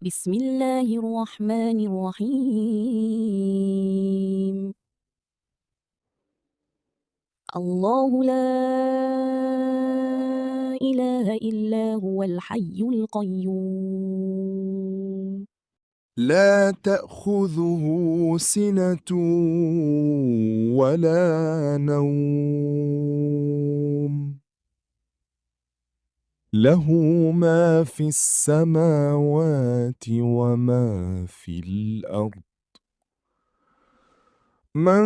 बिस्मिल्लाहिर्रहमानिर्रहीम। अल्लाहु ला इलाहा इल्ला हुवल हय्युल क़य्यूम। لا تأخذه سنة ولا نوم له ما في السماوات وما في الأرض من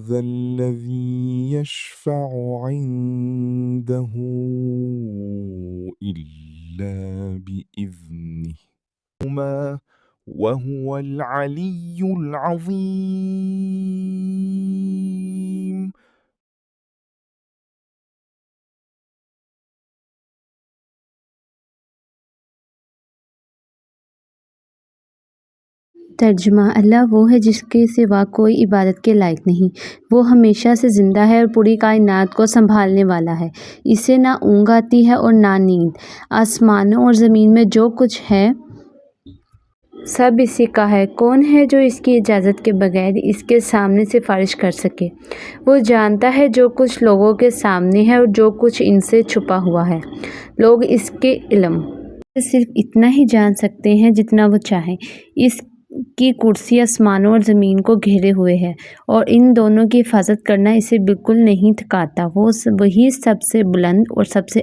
ذا الذي يشفع عنده إلا بإذنه وهو العلي العظيم। तर्जुमा अल्लाह वो है जिसके सिवा कोई इबादत के लायक नहीं। वो हमेशा से ज़िंदा है और पूरी कायनात को संभालने वाला है। इसे ना ऊँघ आती है और ना नींद। आसमानों और ज़मीन में जो कुछ है सब इसी का है। कौन है जो इसकी इजाज़त के बगैर इसके सामने सिफारिश कर सके। वो जानता है जो कुछ लोगों के सामने है और जो कुछ इनसे छुपा हुआ है। लोग इसके इल्म सिर्फ इतना ही जान सकते हैं जितना वो चाहें। इसकी कुर्सी आसमानों और ज़मीन को घेरे हुए है और इन दोनों की हिफाजत करना इसे बिल्कुल नहीं थकाता। वही सबसे बुलंद और सबसे